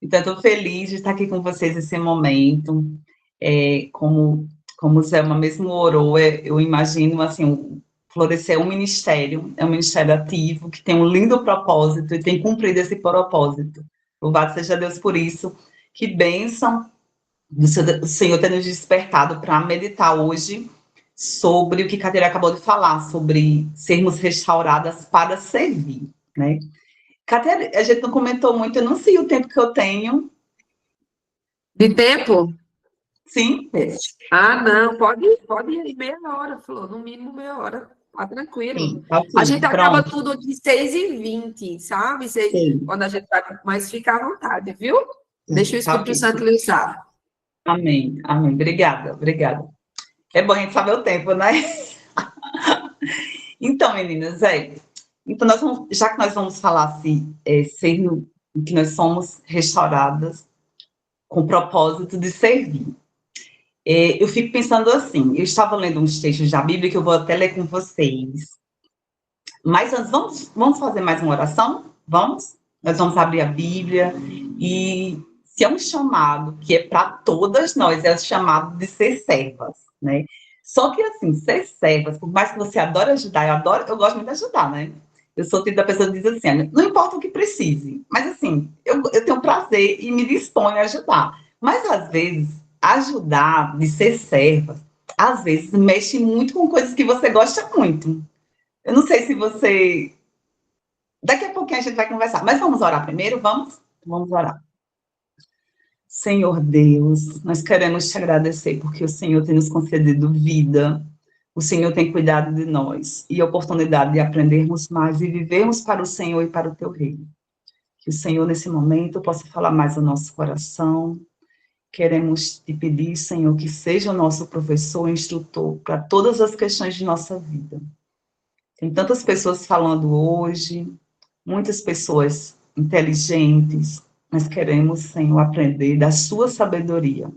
Então, estou feliz de estar aqui com vocês nesse momento. Como o Zelma mesmo orou, eu imagino, assim, florescer é um ministério ativo, que tem um lindo propósito e tem cumprido esse propósito. Louvado seja Deus por isso. Que bênção o Senhor ter nos despertado para meditar hoje sobre o que Cadeira acabou de falar, sobre sermos restauradas para servir, né? Cadeira, a gente não comentou muito, eu não sei o tempo que eu tenho. De tempo? Sim. Não, pode ir meia hora, Flor, no mínimo meia hora, tá tranquilo. Sim, tá A aqui, gente acaba pronto. tudo de 6h20, sabe? Sim, Quando a gente tá, mas fica à vontade, viu? Deixa o tá Espírito aqui. Santo lhe usar. Amém, amém. Obrigada, obrigada. É bom a gente saber o tempo, né? Então, meninas, então já que nós vamos falar assim, que nós somos restauradas com o propósito de servir. Eu fico pensando assim, eu estava lendo uns textos da Bíblia que eu vou até ler com vocês. Mas antes, vamos fazer mais uma oração? Vamos? Nós vamos abrir a Bíblia e se é um chamado que é para todas nós, é o chamado de ser servas, né? Só que assim, ser servas, por mais que você adore ajudar, eu gosto muito de ajudar, né? Eu sou o tipo da pessoa que diz assim, não importa o que precise, mas assim, eu tenho prazer e me disponho a ajudar. Mas às vezes, ajudar, de ser serva, às vezes mexe muito com coisas que você gosta muito. Eu não sei se você. Daqui a pouquinho a gente vai conversar, mas vamos orar primeiro? Vamos? Vamos orar. Senhor Deus, nós queremos te agradecer porque o Senhor tem nos concedido vida, o Senhor tem cuidado de nós e a oportunidade de aprendermos mais e vivermos para o Senhor e para o teu reino. Que o Senhor, nesse momento, possa falar mais ao nosso coração. Queremos te pedir, Senhor, que seja o nosso professor e instrutor para todas as questões de nossa vida. Tem tantas pessoas falando hoje, muitas pessoas inteligentes, nós queremos, Senhor, aprender da sua sabedoria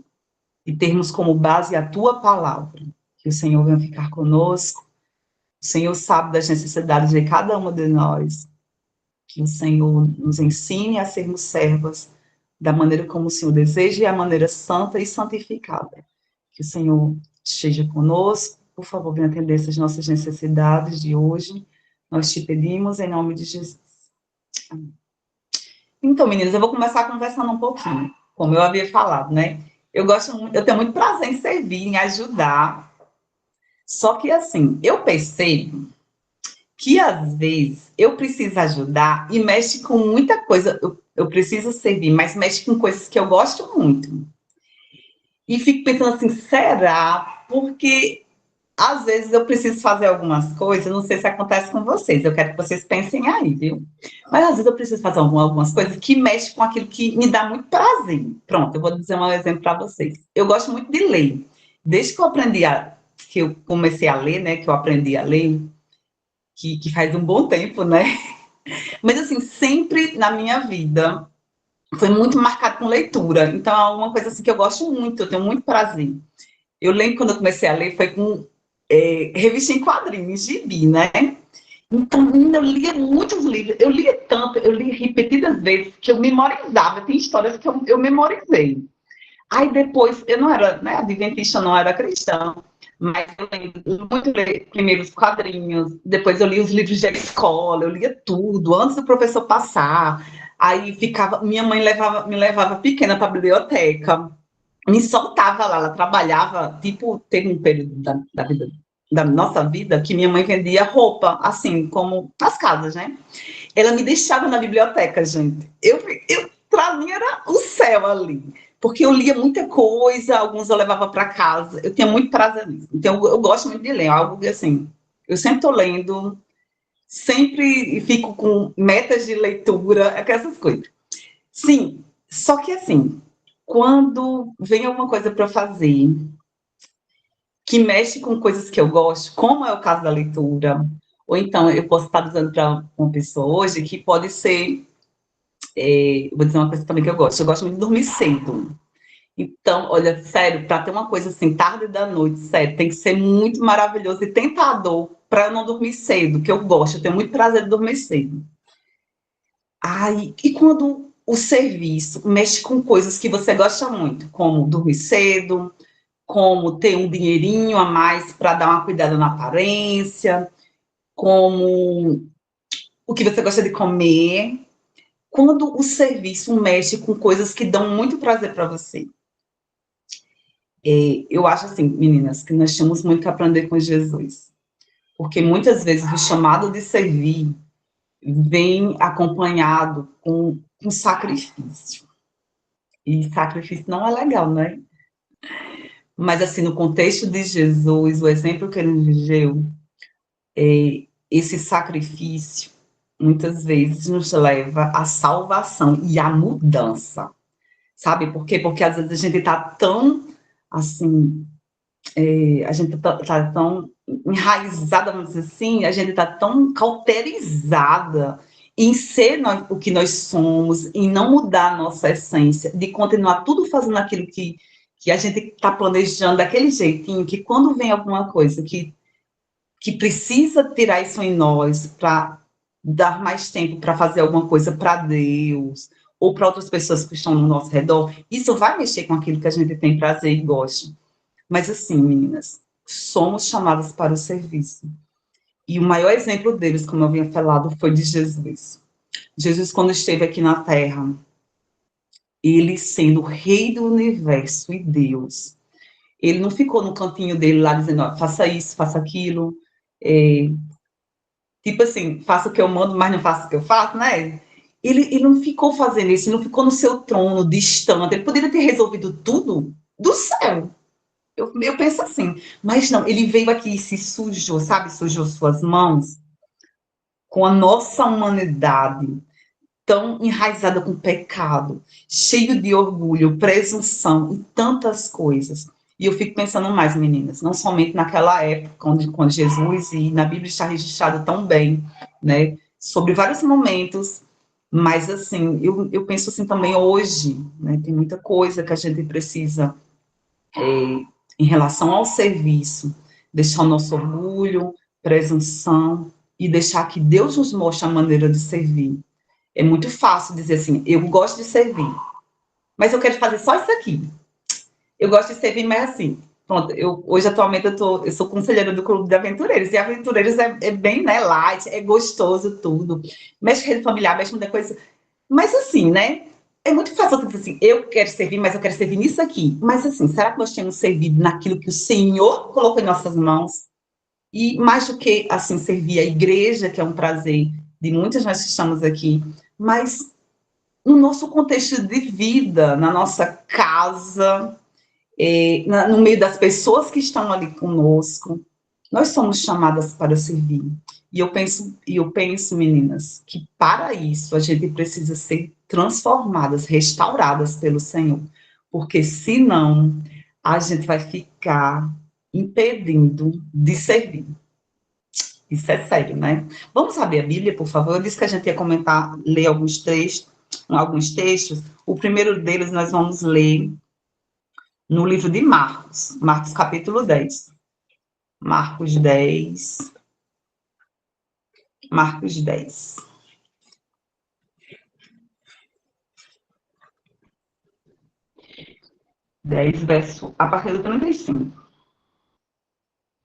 e termos como base a tua palavra. Que o Senhor venha ficar conosco, o Senhor sabe das necessidades de cada uma de nós, que o Senhor nos ensine a sermos servas da maneira como o Senhor deseja e a maneira santa e santificada. Que o Senhor esteja conosco, por favor, venha atender essas nossas necessidades de hoje. Nós te pedimos em nome de Jesus. Amém. Então, meninas, eu vou começar conversando um pouquinho, como eu havia falado, né? Eu tenho muito prazer em servir, em ajudar. Só que, assim, eu percebo que, às vezes, eu preciso ajudar e mexe com muita coisa. Eu preciso servir, mas mexe com coisas que eu gosto muito. E fico pensando assim, será? Porque às vezes eu preciso fazer algumas coisas, não sei se acontece com vocês, eu quero que vocês pensem aí, viu? Mas às vezes eu preciso fazer algumas coisas que mexem com aquilo que me dá muito prazer. Pronto, eu vou dizer um exemplo para vocês. Eu gosto muito de ler. Desde que eu comecei a ler, né, que eu aprendi a ler, que faz um bom tempo, né? Mas assim, sempre na minha vida foi muito marcado com leitura. Então é uma coisa assim que eu gosto muito, eu tenho muito prazer. Eu lembro quando eu comecei a ler, foi com revista em quadrinhos, gibi, né? Então, menina, eu lia muitos livros, eu lia tanto, eu li repetidas vezes, que eu memorizava, tem histórias que eu memorizei. Aí depois, eu não era, né, adventista, não era cristã, mas eu lembro muito ler primeiro os quadrinhos, depois eu li os livros de escola, eu lia tudo, antes do professor passar, aí minha mãe me levava pequena para a biblioteca, me soltava lá, ela trabalhava, tipo, teve um período da nossa vida que minha mãe vendia roupa, assim, como nas casas, né? Ela me deixava na biblioteca, gente. Para mim era o céu ali, porque eu lia muita coisa, alguns eu levava para casa, eu tinha muito prazer nisso. Então, eu gosto muito de ler, algo que, assim, eu sempre estou lendo, sempre fico com metas de leitura, essas coisas. Sim, só que, assim, quando vem alguma coisa para fazer que mexe com coisas que eu gosto, como é o caso da leitura, ou então eu posso estar dizendo para uma pessoa hoje que pode ser, vou dizer uma coisa também que eu gosto muito de dormir cedo. Então, olha, sério, para ter uma coisa assim, tarde da noite, sério, tem que ser muito maravilhoso e tentador para eu não dormir cedo, que eu gosto, eu tenho muito prazer de dormir cedo. Ai, e quando o serviço mexe com coisas que você gosta muito, como dormir cedo, como ter um dinheirinho a mais para dar uma cuidada na aparência, como o que você gosta de comer. Quando o serviço mexe com coisas que dão muito prazer para você. Eu acho assim, meninas, que nós temos muito que aprender com Jesus. Porque muitas vezes o chamado de servir vem acompanhado com sacrifício. E sacrifício não é legal, né? Mas, assim, no contexto de Jesus, o exemplo que ele viveu, esse sacrifício, muitas vezes, nos leva à salvação e à mudança. Sabe por quê? Porque, às vezes, a gente está tão, assim, a gente está tão enraizada, vamos dizer assim, a gente está tão cauterizada em ser o que nós somos, em não mudar a nossa essência, de continuar tudo fazendo aquilo que a gente está planejando daquele jeitinho, que quando vem alguma coisa que precisa tirar isso em nós para dar mais tempo para fazer alguma coisa para Deus ou para outras pessoas que estão no nosso redor, isso vai mexer com aquilo que a gente tem prazer e gosta. Mas assim, meninas, somos chamadas para o serviço. E o maior exemplo deles, como eu havia falado, foi de Jesus. Jesus, quando esteve aqui na Terra, ele sendo o rei do universo e Deus, ele não ficou no cantinho dele lá dizendo, ó, faça isso, faça aquilo, tipo assim, faça o que eu mando, mas não faça o que eu faço, né? Ele não ficou fazendo isso, ele não ficou no seu trono distante, ele poderia ter resolvido tudo do céu. Eu penso assim, mas não, ele veio aqui e se sujou, sabe? Sujou suas mãos com a nossa humanidade, tão enraizada com pecado, cheio de orgulho, presunção e tantas coisas. E eu fico pensando mais, meninas, não somente naquela época, quando Jesus, e na Bíblia está registrado tão bem, né? Sobre vários momentos, mas assim, eu penso assim também hoje, né? Tem muita coisa que a gente precisa em relação ao serviço, deixar o nosso orgulho, presunção e deixar que Deus nos mostre a maneira de servir. É muito fácil dizer assim, eu gosto de servir, mas eu quero fazer só isso aqui. Eu gosto de servir, mas assim, pronto, hoje atualmente eu sou conselheira do Clube de Aventureiros, e Aventureiros é bem, né, light, é gostoso tudo, mexe com rede familiar, mexe com muita coisa, mas assim, né, é muito fácil dizer assim, eu quero servir, mas eu quero servir nisso aqui. Mas assim, será que nós temos servido naquilo que o Senhor colocou em nossas mãos? E mais do que, assim, servir a igreja, que é um prazer de muitas nós que estamos aqui, mas no nosso contexto de vida, na nossa casa, no meio das pessoas que estão ali conosco, nós somos chamadas para servir. E eu penso, meninas, que para isso a gente precisa ser transformadas, restauradas pelo Senhor, porque senão a gente vai ficar impedindo de servir. Isso é sério, né? Vamos abrir a Bíblia, por favor. Eu disse que a gente ia comentar, ler alguns textos. O primeiro deles nós vamos ler no livro de Marcos, Marcos capítulo 10. Marcos 10. Marcos 10. Verso, a partir do 35.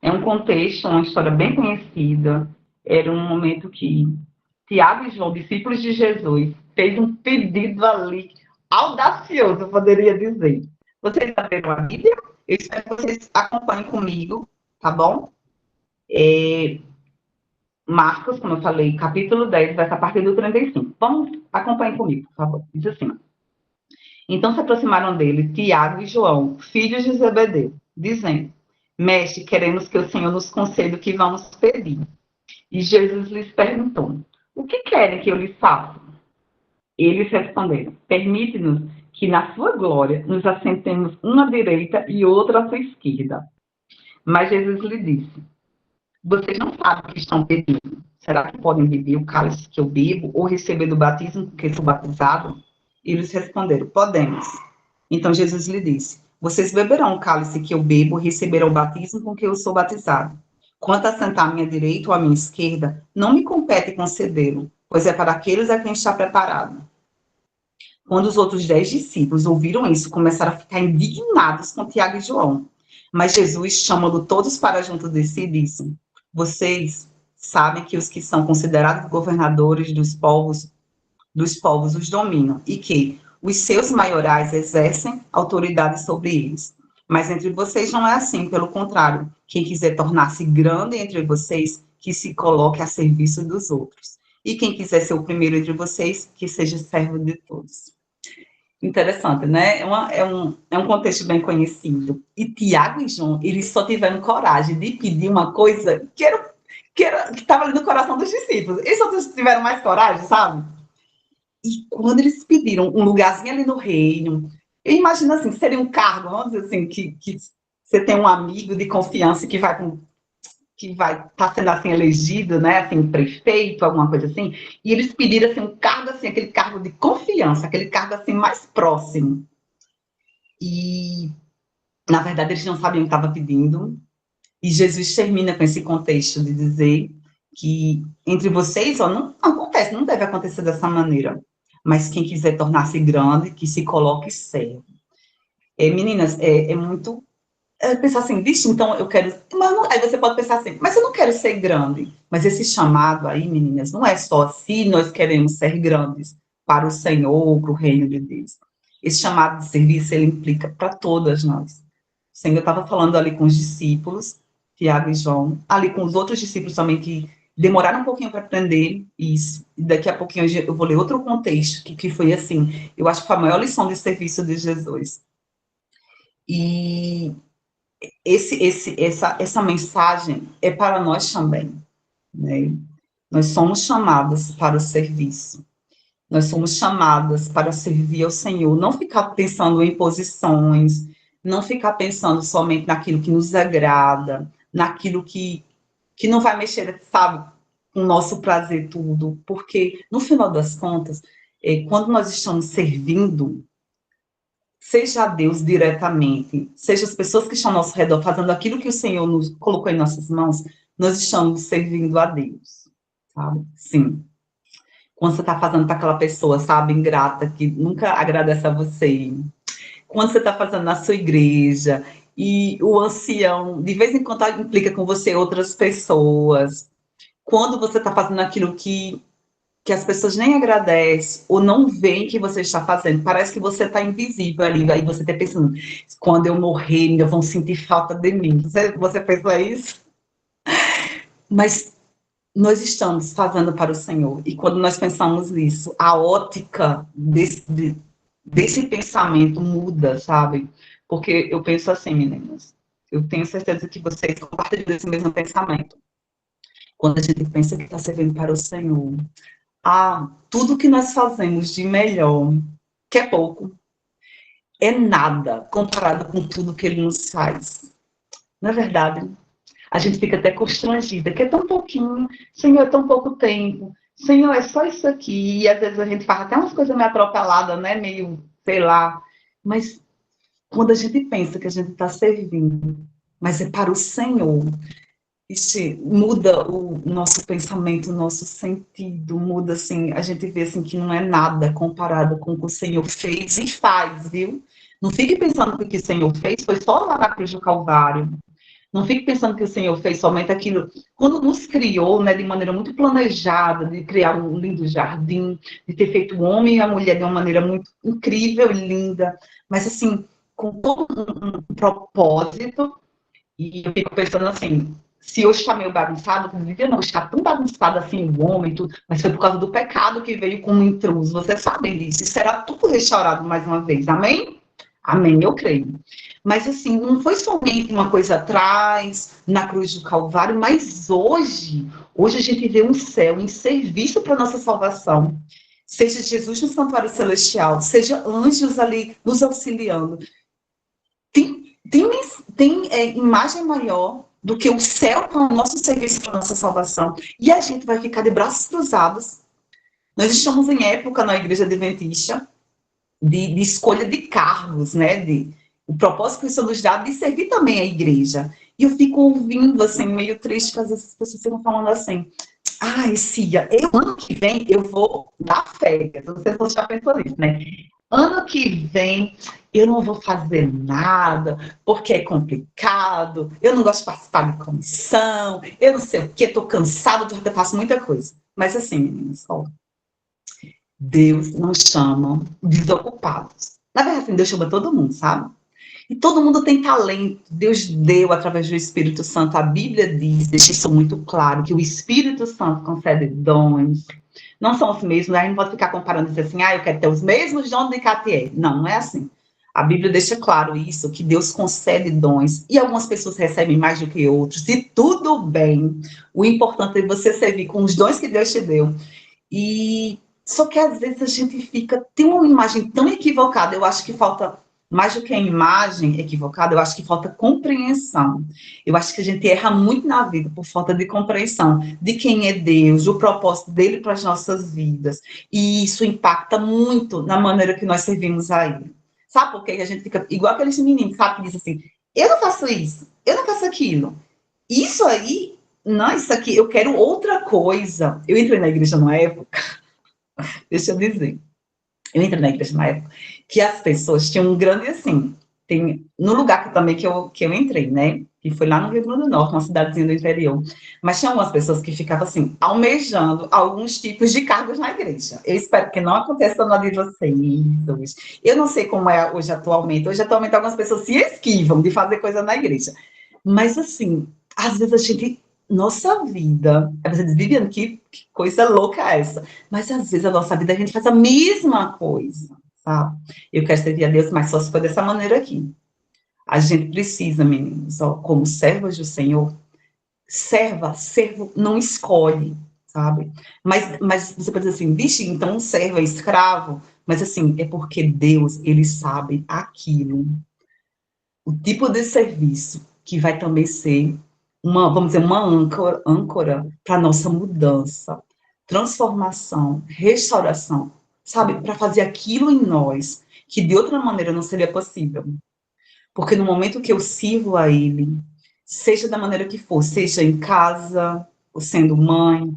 É um contexto, uma história bem conhecida. Era um momento que Tiago e João, discípulos de Jesus, fez um pedido ali audacioso, eu poderia dizer. Vocês abriram a Bíblia? Eu espero que vocês acompanhem comigo, tá bom? Marcos, como eu falei, capítulo 10, vai a partir do 35. Vamos, acompanhem comigo, por favor. Diz assim. Então se aproximaram dele Tiago e João, filhos de Zebedeu, dizendo, Mestre, queremos que o Senhor nos conceda o que vamos pedir. E Jesus lhes perguntou, o que querem que eu lhes faça? Eles responderam, permite-nos que na sua glória nos assentemos uma à direita e outra à sua esquerda. Mas Jesus lhe disse, vocês não sabem o que estão pedindo. Será que podem beber o cálice que eu bebo ou receber do batismo com que sou batizado? Eles responderam, podemos. Então Jesus lhe disse, vocês beberão o cálice que eu bebo e receberão o batismo com que eu sou batizado. Quanto a sentar à minha direita ou à minha esquerda, não me compete concedê-lo, pois é para aqueles a quem está preparado. Quando os outros 10 discípulos ouviram isso, começaram a ficar indignados com Tiago e João. Mas Jesus, chamando todos para junto de si, disse: vocês sabem que os que são considerados governadores dos povos os dominam, e que os seus maiorais exercem autoridade sobre eles. Mas entre vocês não é assim, pelo contrário, quem quiser tornar-se grande entre vocês, que se coloque a serviço dos outros. E quem quiser ser o primeiro entre vocês, que seja servo de todos. Interessante, né? É um contexto bem conhecido. E Tiago e João, eles só tiveram coragem de pedir uma coisa que estava ali no coração dos discípulos. Eles só tiveram mais coragem, sabe? E quando eles pediram um lugarzinho ali no reino, eu imagino assim, seria um cargo, vamos dizer assim, que você tem um amigo de confiança que vai estar sendo assim elegido, né, assim, prefeito, alguma coisa assim, e eles pediram assim um cargo assim, aquele cargo de confiança, aquele cargo assim mais próximo. E na verdade eles não sabiam o que estava pedindo. E Jesus termina com esse contexto de dizer que entre vocês, ó, não acontece, não deve acontecer dessa maneira. Mas quem quiser tornar-se grande, que se coloque servo. Meninas, é muito pensar assim, vixe, então eu quero. Mas não, aí você pode pensar assim, mas eu não quero ser grande. Mas esse chamado aí, meninas, não é só se nós queremos ser grandes para o Senhor, para o reino de Deus. Esse chamado de serviço, ele implica para todas nós. O Senhor estava falando ali com os discípulos, Tiago e João, ali com os outros discípulos também que demoraram um pouquinho para aprender isso. E daqui a pouquinho eu vou ler outro contexto, que foi assim, eu acho que foi a maior lição de serviço de Jesus. E essa mensagem é para nós também, né? Nós somos chamadas para o serviço. Nós somos chamadas para servir ao Senhor, não ficar pensando em posições, não ficar pensando somente naquilo que nos agrada, naquilo que não vai mexer, sabe, com o nosso prazer tudo, porque, no final das contas, quando nós estamos servindo, seja a Deus diretamente, seja as pessoas que estão ao nosso redor fazendo aquilo que o Senhor nos colocou em nossas mãos, nós estamos servindo a Deus, sabe? Sim. Quando você está fazendo para aquela pessoa, sabe, ingrata, que nunca agradece a você. Quando você está fazendo na sua igreja, e o ancião, de vez em quando, implica com você outras pessoas. Quando você está fazendo aquilo que as pessoas nem agradecem ou não veem que você está fazendo, parece que você está invisível ali, aí você está pensando, quando eu morrer, ainda vão sentir falta de mim. Você pensa isso? Mas nós estamos fazendo para o Senhor, e quando nós pensamos nisso, a ótica desse pensamento muda, sabe? Porque eu penso assim, meninas, eu tenho certeza que vocês compartilham desse mesmo pensamento. Quando a gente pensa que está servindo para o Senhor, tudo que nós fazemos de melhor, que é pouco, é nada comparado com tudo que Ele nos faz. Não é verdade? A gente fica até constrangida, que é tão pouquinho, Senhor, é tão pouco tempo, Senhor, é só isso aqui, e às vezes a gente faz até umas coisas meio atropeladas, né, meio, sei lá, mas quando a gente pensa que a gente está servindo, mas é para o Senhor, isso muda o nosso pensamento, o nosso sentido, muda assim, a gente vê assim que não é nada comparado com o que o Senhor fez e faz, viu? Não fique pensando que o que o Senhor fez foi só lá na cruz do Calvário. Não fique pensando que o Senhor fez somente aquilo. Quando nos criou, né, de maneira muito planejada, de criar um lindo jardim, de ter feito o homem e a mulher de uma maneira muito incrível e linda, mas assim, com todo um propósito. E eu fico pensando assim, se hoje está meio bagunçado, não devia não estar tão bagunçado assim o homem, tudo, mas foi por causa do pecado que veio como intruso. Vocês sabem disso. E será tudo restaurado mais uma vez. Amém? Amém, eu creio. Mas assim, não foi somente uma coisa atrás, na cruz do Calvário, mas hoje a gente vê um céu em serviço para a nossa salvação. Seja Jesus no santuário celestial, seja anjos ali nos auxiliando. Tem imagem maior do que o céu para o nosso serviço, para a nossa salvação. E a gente vai ficar de braços cruzados. Nós estamos em época na Igreja Adventista de escolha de cargos, né? O propósito que o Senhor nos dá de servir também a igreja. E eu fico ouvindo, assim, meio triste, que às vezes as pessoas ficam falando assim, Cia, ano que vem eu vou dar férias. Não sei se você já pensou nisso, né? ano que vem eu não vou fazer nada, porque é complicado, eu não gosto de participar de comissão, eu não sei o quê, estou cansada, eu faço muita coisa. Mas assim, meninas, ó, Deus não chama desocupados. Na verdade, assim, Deus chama todo mundo, sabe? E todo mundo tem talento. Deus deu através do Espírito Santo. A Bíblia diz, deixa isso muito claro, que o Espírito Santo concede dons. Não são os mesmos, a gente não pode ficar comparando e dizer assim, eu quero ter os mesmos dons de Catié. Não, não é assim. A Bíblia deixa claro isso, que Deus concede dons, e algumas pessoas recebem mais do que outros, e tudo bem. O importante é você servir com os dons que Deus te deu. E só que às vezes a gente tem uma imagem tão equivocada, eu acho que falta mais do que a imagem equivocada, eu acho que falta compreensão. Eu acho que a gente erra muito na vida por falta de compreensão de quem é Deus, do propósito dele para as nossas vidas. E isso impacta muito na maneira que nós servimos a ele. Sabe por quê? A gente fica igual aqueles meninos, sabe, que dizem assim, eu não faço isso, eu não faço aquilo. Isso aí, não, isso aqui, eu quero outra coisa. Eu entrei na igreja numa época, deixa eu dizer, eu entrei na igreja na época que as pessoas tinham um grande assim, no lugar que eu entrei, né? Que foi lá no Rio Grande do Norte, uma cidadezinha do interior. Mas tinha algumas pessoas que ficavam assim, almejando alguns tipos de cargos na igreja. Eu espero que não aconteça na de vocês hoje. Eu não sei como é hoje atualmente. Hoje, atualmente, algumas pessoas se esquivam de fazer coisa na igreja. Mas, assim, às vezes a gente. Nossa vida. Você diz, Viviane, que coisa louca é essa? Mas às vezes a nossa vida a gente faz a mesma coisa, sabe? Eu quero servir a Deus, mas só se for dessa maneira aqui. A gente precisa, meninos, ó, como servas do Senhor, servo não escolhe, sabe? Mas você pode dizer assim, vixe, então um servo é escravo, mas assim, é porque Deus, ele sabe aquilo, o tipo de serviço que vai também ser vamos dizer, uma âncora para a nossa mudança, transformação, restauração, sabe? Para fazer aquilo em nós que de outra maneira não seria possível. Porque no momento que eu sirvo a Ele, seja da maneira que for, seja em casa, ou sendo mãe,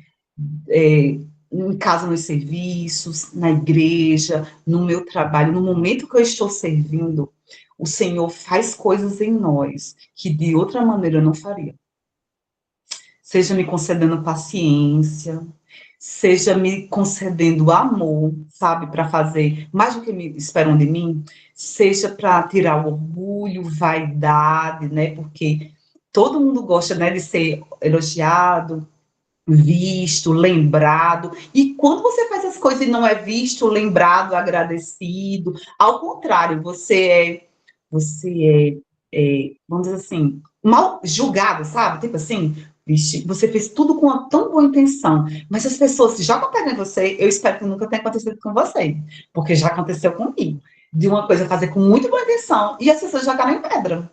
em casa nos serviços, na igreja, no meu trabalho, no momento que eu estou servindo, o Senhor faz coisas em nós que de outra maneira eu não faria. Seja me concedendo paciência, seja me concedendo amor, sabe, para fazer mais do que me esperam de mim, seja para tirar o orgulho, vaidade, né, porque todo mundo gosta, né, de ser elogiado, visto, lembrado, e quando você faz as coisas e não é visto, lembrado, agradecido, ao contrário, você é, vamos dizer assim, mal julgado, sabe? Tipo assim, vixe, você fez tudo com uma tão boa intenção, mas as pessoas se jogam pedra em você, eu espero que nunca tenha acontecido com você, porque já aconteceu comigo. De uma coisa fazer com muito boa intenção e as pessoas jogaram em pedra.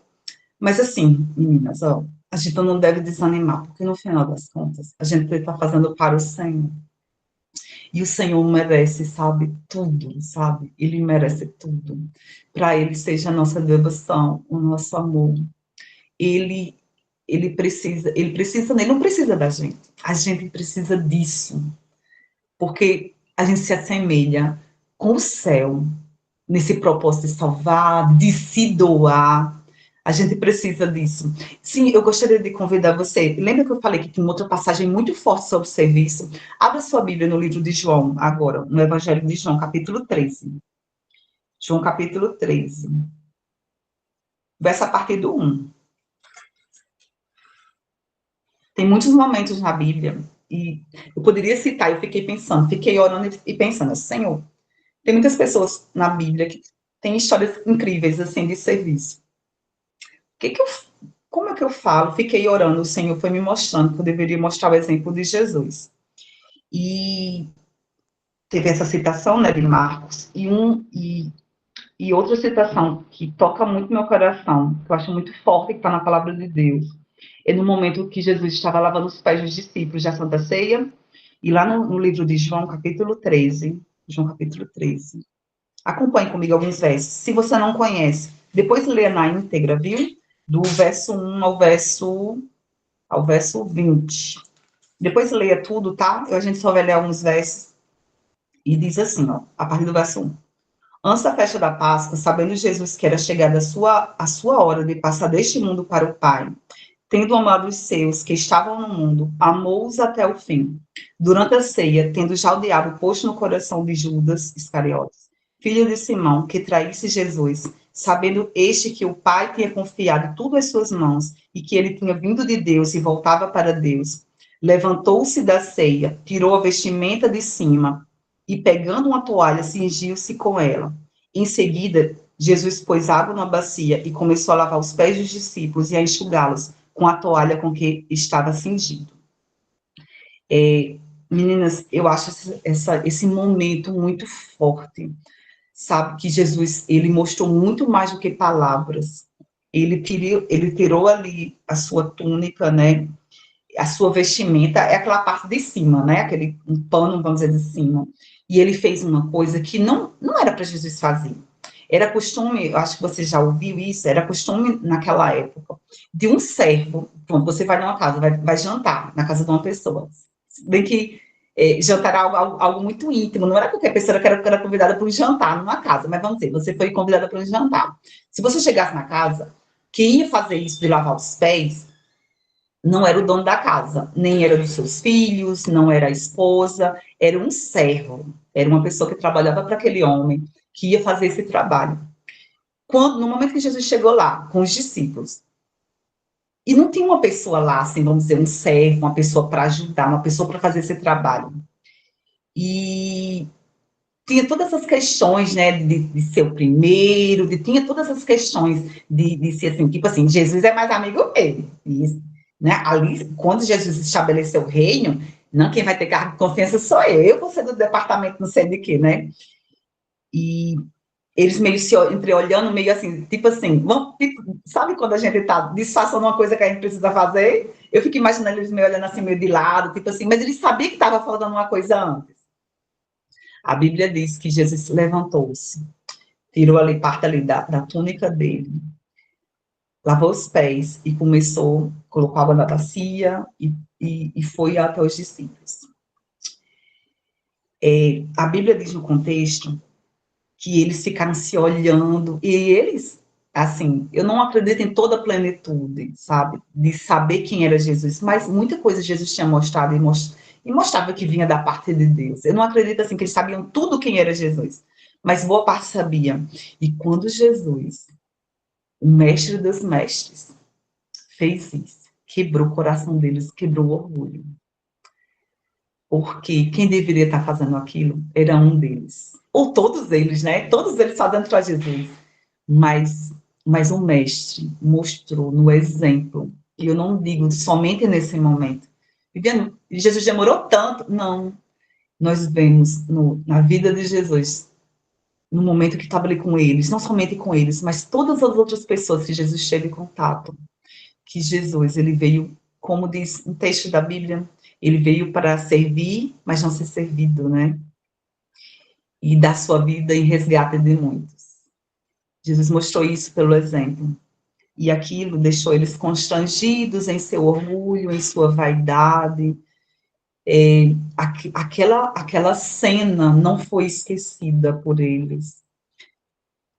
Mas assim, meninas, ó, a gente não deve desanimar, porque no final das contas, a gente está fazendo para o Senhor. E o Senhor merece, sabe, tudo, sabe? Ele merece tudo. Para Ele seja a nossa devoção, o nosso amor. Ele, ele não precisa da gente. A gente precisa disso. Porque a gente se assemelha com o céu, nesse propósito de salvar, de se doar. A gente precisa disso. Sim, eu gostaria de convidar você. Lembra que eu falei que tem outra passagem muito forte sobre o serviço? Abra sua Bíblia no livro de João, agora, no Evangelho de João, capítulo 13. João, capítulo 13. Verso a partir do 1. Tem muitos momentos na Bíblia, e eu poderia citar, eu fiquei pensando, fiquei orando e pensando, Senhor, tem muitas pessoas na Bíblia que têm histórias incríveis, assim, de serviço. Como é que eu falo? Fiquei orando, o Senhor foi me mostrando que eu deveria mostrar o exemplo de Jesus. E teve essa citação, né, de Marcos, e outra citação que toca muito meu coração, que eu acho muito forte, que está na palavra de Deus, é no momento que Jesus estava lavando os pés dos discípulos da Santa Ceia, e lá no livro de João, capítulo 13, João capítulo 13, acompanhe comigo alguns versos, se você não conhece, depois leia na íntegra, viu? Do verso 1 ao verso 20. Depois leia tudo, tá? A gente só vai ler alguns versos. E diz assim, ó, a partir do verso 1. Antes da festa da Páscoa, sabendo Jesus que era chegada a sua hora de passar deste mundo para o Pai, tendo amado os seus que estavam no mundo, amou-os até o fim. Durante a ceia, tendo já o diabo posto no coração de Judas Iscariotes, filho de Simão, que traísse Jesus, sabendo este que o Pai tinha confiado tudo às suas mãos e que ele tinha vindo de Deus e voltava para Deus, levantou-se da ceia, tirou a vestimenta de cima e, pegando uma toalha, cingiu-se com ela. Em seguida, Jesus pôs água numa bacia e começou a lavar os pés dos discípulos e a enxugá-los com a toalha com que estava cingido. Meninas, eu acho esse momento muito forte, sabe, que Jesus, ele mostrou muito mais do que palavras. Ele tirou ali a sua túnica, né, a sua vestimenta, é aquela parte de cima, né, aquele um pano, vamos dizer, de cima, e ele fez uma coisa que não era para Jesus fazer. Era costume, eu acho que você já ouviu isso, era costume naquela época, de um servo, quando você vai numa casa, vai jantar na casa de uma pessoa, bem que jantar era algo muito íntimo, não era qualquer pessoa que era convidada para um jantar numa casa, mas vamos dizer, você foi convidada para um jantar. Se você chegasse na casa, quem ia fazer isso de lavar os pés, não era o dono da casa, nem era dos seus filhos, não era a esposa, era um servo, era uma pessoa que trabalhava para aquele homem, que ia fazer esse trabalho. No momento que Jesus chegou lá, com os discípulos, e não tinha uma pessoa lá, assim, vamos dizer, um servo, uma pessoa para ajudar, uma pessoa para fazer esse trabalho. E tinha todas essas questões, né, de ser o primeiro, tinha todas essas questões de ser assim, tipo assim, Jesus é mais amigo dele. Isso, né? Ali, quando Jesus estabeleceu o reino, não, quem vai ter cargo de confiança sou eu vou ser do departamento não sei de quê, né? E eles meio se entreolhando, meio assim, tipo assim, sabe quando a gente está disfarçando uma coisa que a gente precisa fazer? Eu fico imaginando eles meio olhando assim, meio de lado, tipo assim, mas eles sabiam que estava faltando uma coisa antes. A Bíblia diz que Jesus levantou-se, tirou ali parte ali da túnica dele, lavou os pés e começou, colocou água na bacia e foi até os discípulos. A Bíblia diz no contexto que eles ficaram se olhando, e eles, assim, eu não acredito em toda a plenitude, sabe, de saber quem era Jesus, mas muita coisa Jesus tinha mostrado e mostrava que vinha da parte de Deus. Eu não acredito, assim, que eles sabiam tudo quem era Jesus, mas boa parte sabia. E quando Jesus, o mestre dos mestres, fez isso, quebrou o coração deles, quebrou o orgulho. Porque quem deveria estar fazendo aquilo era um deles. Ou todos eles, né? Todos eles fazendo para Jesus. Mas o mestre mostrou no exemplo, e eu não digo somente nesse momento. Viviane, Jesus demorou tanto. Não. Nós vemos na vida de Jesus, no momento que estava ali com eles, não somente com eles, mas todas as outras pessoas que Jesus teve contato, que Jesus, ele veio, como diz um texto da Bíblia, ele veio para servir, mas não ser servido, né? E dar sua vida em resgate de muitos. Jesus mostrou isso pelo exemplo. E aquilo deixou eles constrangidos em seu orgulho, em sua vaidade. Aquela cena não foi esquecida por eles.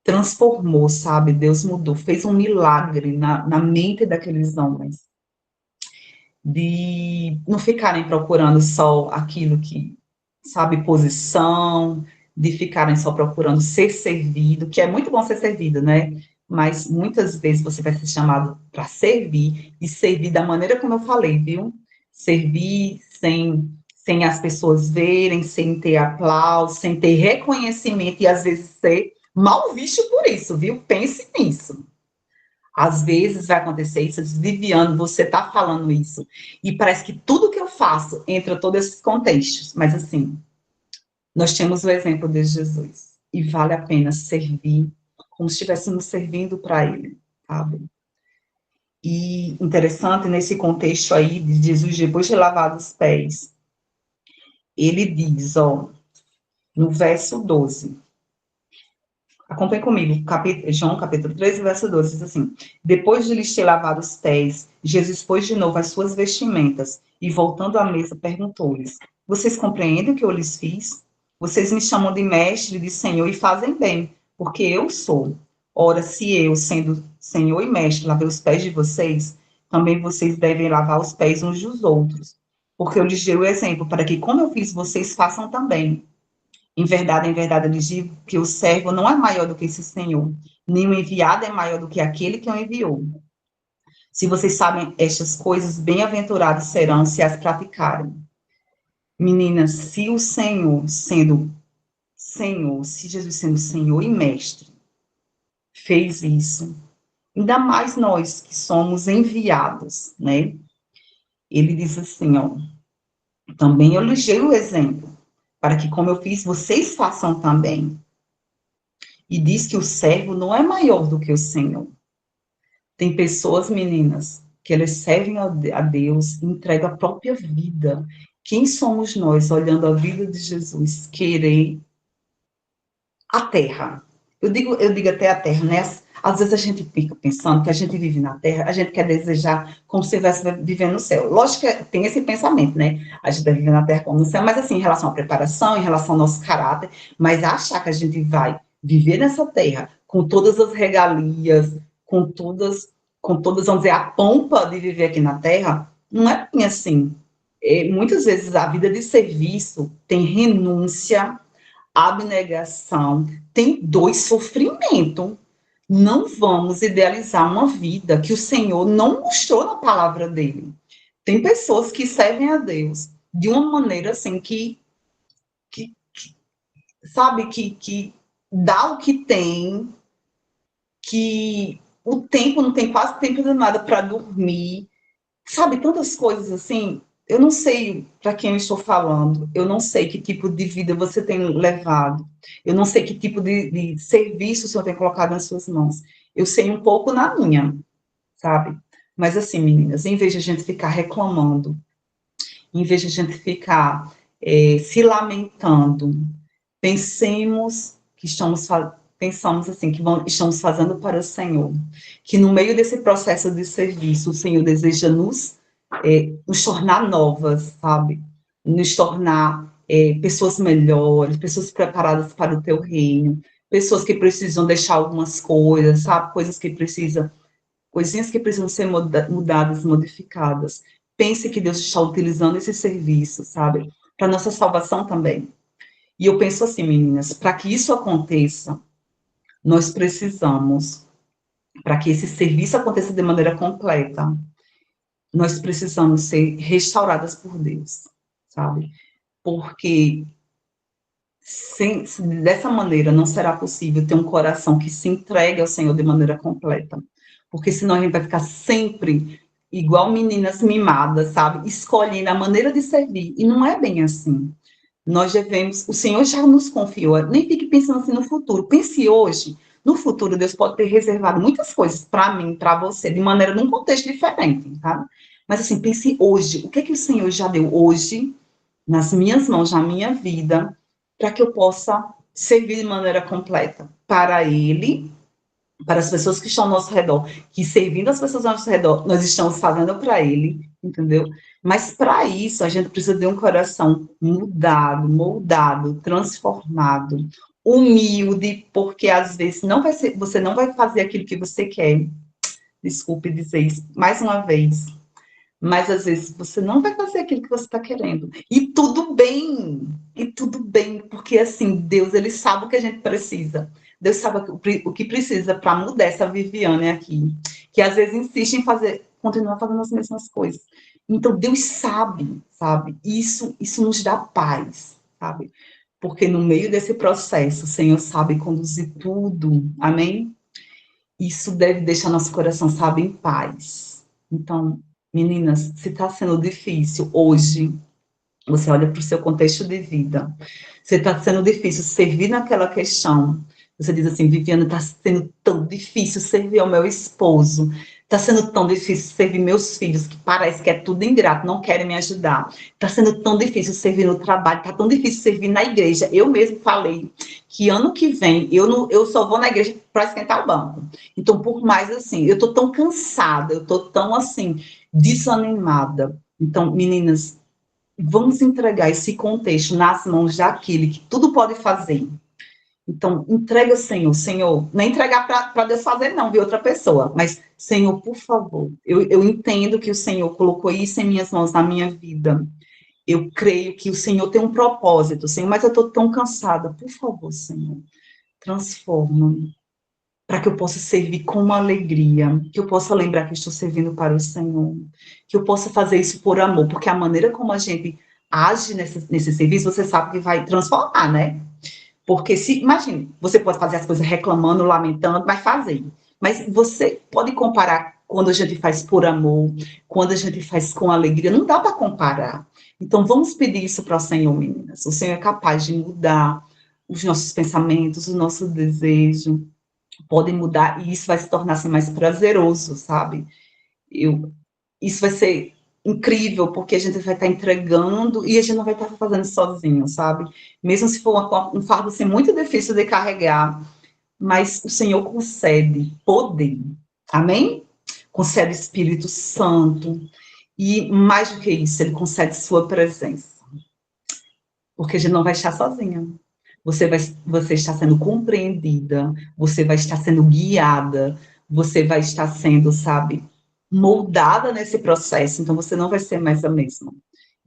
Transformou, sabe? Deus mudou, fez um milagre na mente daqueles homens. De não ficarem procurando só aquilo que, sabe, posição, de ficarem só procurando ser servido, que é muito bom ser servido, né? Mas muitas vezes você vai ser chamado para servir, e servir da maneira como eu falei, viu? Servir sem as pessoas verem, sem ter aplauso, sem ter reconhecimento, e às vezes ser mal visto por isso, viu? Pense nisso. Às vezes vai acontecer isso, Viviane, você está falando isso, e parece que tudo que eu faço entra todos esses contextos, mas assim, nós temos o exemplo de Jesus, e vale a pena servir como se estivéssemos servindo para Ele, sabe? E interessante, nesse contexto aí, de Jesus, depois de lavar os pés, ele diz, ó, no verso 12, acompanhe comigo, João capítulo 13, verso 12, diz assim: depois de lhes ter lavado os pés, Jesus pôs de novo as suas vestimentas, e voltando à mesa, perguntou-lhes: vocês compreendem o que eu lhes fiz? Vocês me chamam de mestre, de senhor, e fazem bem, porque eu sou. Ora, se eu, sendo senhor e mestre, lavei os pés de vocês, também vocês devem lavar os pés uns dos outros. Porque eu lhes dei o exemplo, para que, como eu fiz, vocês façam também. Em verdade, eu lhes digo que o servo não é maior do que esse senhor, nem o enviado é maior do que aquele que o enviou. Se vocês sabem estas coisas, bem-aventurados serão se as praticarem. Meninas, se o Senhor, sendo Senhor, se Jesus sendo Senhor e Mestre, fez isso, ainda mais nós que somos enviados, né? Ele diz assim, ó, também eu lhes dei o exemplo, para que, como eu fiz, vocês façam também. E diz que o servo não é maior do que o Senhor. Tem pessoas, meninas, que elas servem a Deus, entregam a própria vida. Quem somos nós, olhando a vida de Jesus, querer a terra? Eu digo até a terra, né? Às vezes a gente fica pensando que a gente vive na terra, a gente quer desejar como se estivesse vivendo no céu. Lógico que tem esse pensamento, né? A gente vai viver na terra como no céu, mas assim, em relação à preparação, em relação ao nosso caráter, mas achar que a gente vai viver nessa terra com todas as regalias, com todas, vamos dizer, a pompa de viver aqui na terra, não é bem assim. Muitas vezes a vida de serviço tem renúncia, abnegação, tem dor e sofrimento. Não vamos idealizar uma vida que o Senhor não mostrou na palavra dele. Tem pessoas que servem a Deus de uma maneira assim que sabe, que dá o que tem, que o tempo não tem quase tempo de nada para dormir, sabe, tantas coisas assim. Eu não sei para quem eu estou falando, eu não sei que tipo de vida você tem levado, eu não sei que tipo de serviço o Senhor tem colocado nas suas mãos. Eu sei um pouco na minha, sabe? Mas assim, meninas, em vez de a gente ficar reclamando, em vez de a gente ficar se lamentando, pensemos que pensamos assim, que estamos fazendo para o Senhor, que no meio desse processo de serviço, o Senhor deseja nos tornar novas, sabe? Nos tornar pessoas melhores, pessoas preparadas para o teu reino, pessoas que precisam deixar algumas coisas, sabe? Coisinhas que precisam ser mudadas, modificadas. Pense que Deus está utilizando esse serviço, sabe? Para nossa salvação também. E eu penso assim, meninas, para que isso aconteça, nós precisamos, para que esse serviço aconteça de maneira completa, nós precisamos ser restauradas por Deus, sabe? Porque dessa maneira não será possível ter um coração que se entregue ao Senhor de maneira completa. Porque senão a gente vai ficar sempre igual meninas mimadas, sabe? Escolhendo a maneira de servir. E não é bem assim. Nós devemos, o Senhor já nos confiou, nem fique pensando assim no futuro, pense hoje. No futuro, Deus pode ter reservado muitas coisas para mim, para você, de maneira, num contexto diferente, tá? Mas assim, pense hoje, o que é que o Senhor já deu hoje, nas minhas mãos, na minha vida, para que eu possa servir de maneira completa para Ele, para as pessoas que estão ao nosso redor, que servindo as pessoas ao nosso redor, nós estamos fazendo para Ele, entendeu? Mas para isso, a gente precisa de um coração mudado, moldado, transformado, humilde, porque às vezes você não vai fazer aquilo que você quer. Desculpe dizer isso mais uma vez. Mas às vezes você não vai fazer aquilo que você está querendo. E tudo bem, porque assim, Deus, ele sabe o que a gente precisa. Deus sabe o que precisa para mudar essa Viviane aqui, que às vezes insiste em continuar fazendo as mesmas coisas. Então, Deus sabe? Isso nos dá paz, sabe? Porque no meio desse processo, o Senhor sabe conduzir tudo, amém? Isso deve deixar nosso coração, sabe, em paz. Então, meninas, se está sendo difícil hoje, você olha para o seu contexto de vida, se está sendo difícil servir naquela questão, você diz assim, Viviane, está sendo tão difícil servir ao meu esposo, está sendo tão difícil servir meus filhos, que parece que é tudo ingrato, não querem me ajudar, está sendo tão difícil servir no trabalho, está tão difícil servir na igreja. Eu mesmo falei que ano que vem eu só vou na igreja para esquentar o banco. Então, por mais assim, eu estou tão cansada, eu estou tão assim, desanimada. Então, meninas, Vamos entregar esse contexto nas mãos daquele que tudo pode fazer. Então, entrega, Senhor. Senhor, não é entregar para Deus fazer, não, viu, outra pessoa. Mas, Senhor, por favor, eu entendo que o Senhor colocou isso em minhas mãos, na minha vida. Eu creio que o Senhor tem um propósito, Senhor, mas eu estou tão cansada. Por favor, Senhor, transforma-me para que eu possa servir com uma alegria, que eu possa lembrar que estou servindo para o Senhor, que eu possa fazer isso por amor, porque a maneira como a gente age nesse serviço, você sabe que vai transformar, né? Porque imagine, você pode fazer as coisas reclamando, lamentando, vai fazer. Mas você pode comparar quando a gente faz por amor, quando a gente faz com alegria, não dá para comparar. Então vamos pedir isso para o Senhor, meninas. O Senhor é capaz de mudar os nossos pensamentos, o nosso desejo, pode mudar e isso vai se tornar assim, mais prazeroso, sabe? Isso vai ser incrível, porque a gente vai estar entregando e a gente não vai estar fazendo sozinho, sabe? Mesmo se for um fardo assim, muito difícil de carregar, mas o Senhor concede poder, amém? Concede Espírito Santo, e mais do que isso, Ele concede sua presença, porque a gente não vai estar sozinha. Você está sendo compreendida, você vai estar sendo guiada, você vai estar sendo, sabe, moldada nesse processo, então você não vai ser mais a mesma.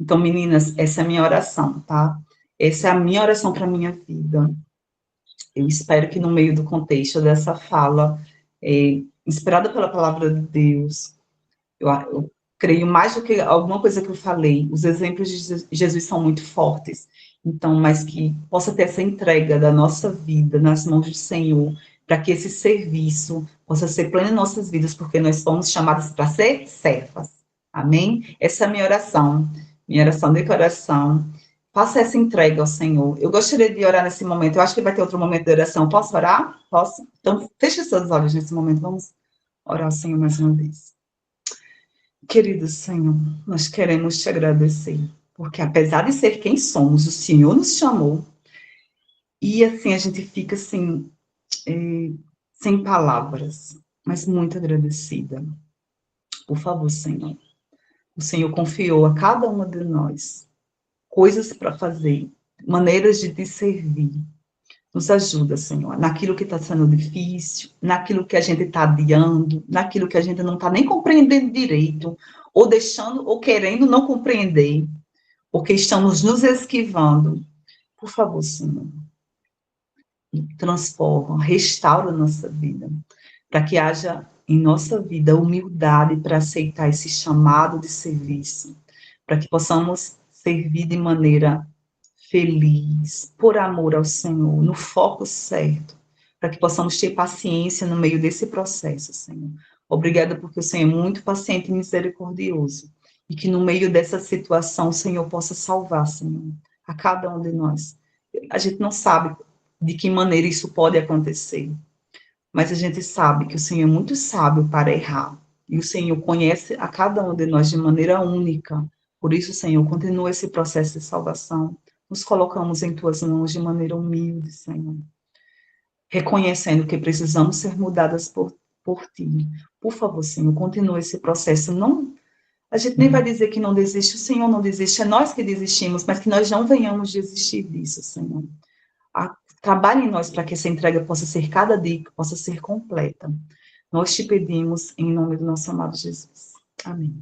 Então, meninas, essa é a minha oração, tá? Essa é a minha oração para a minha vida. Eu espero que no meio do contexto dessa fala, inspirada pela palavra de Deus, eu creio mais do que alguma coisa que eu falei, os exemplos de Jesus são muito fortes, então, mas que possa ter essa entrega da nossa vida nas mãos do Senhor, para que esse serviço possa ser pleno em nossas vidas, porque nós fomos chamadas para ser servas, amém? Essa é a minha oração de coração, faça essa entrega ao Senhor. Eu gostaria de orar nesse momento, eu acho que vai ter outro momento de oração, posso orar? Posso? Então, feche seus olhos nesse momento, vamos orar ao Senhor mais uma vez. Querido Senhor, nós queremos te agradecer, porque apesar de ser quem somos, o Senhor nos chamou, e assim a gente fica assim, sem palavras, mas muito agradecida. Por favor, Senhor, o Senhor confiou a cada uma de nós coisas para fazer, maneiras de te servir. Nos ajuda, Senhor, naquilo que está sendo difícil, naquilo que a gente está adiando, naquilo que a gente não está nem compreendendo direito, ou deixando, ou querendo não compreender, porque estamos nos esquivando. Por favor, Senhor, transforma, restaura a nossa vida, para que haja em nossa vida humildade para aceitar esse chamado de serviço, para que possamos servir de maneira feliz, por amor ao Senhor, no foco certo, para que possamos ter paciência no meio desse processo, Senhor. Obrigada porque o Senhor é muito paciente e misericordioso, e que no meio dessa situação o Senhor possa salvar, Senhor, a cada um de nós. A gente não sabe de que maneira isso pode acontecer, mas a gente sabe que o Senhor é muito sábio para errar, e o Senhor conhece a cada um de nós de maneira única. Por isso, Senhor, continua esse processo de salvação. Nos colocamos em tuas mãos de maneira humilde, Senhor, reconhecendo que precisamos ser mudadas por ti. Por favor, Senhor, continua esse processo. Não, a gente nem vai dizer que não desiste, o Senhor não desiste, é nós que desistimos, mas que nós não venhamos desistir disso, Senhor. Trabalhe em nós para que essa entrega possa ser cada dia, que possa ser completa. Nós te pedimos em nome do nosso amado Jesus. Amém.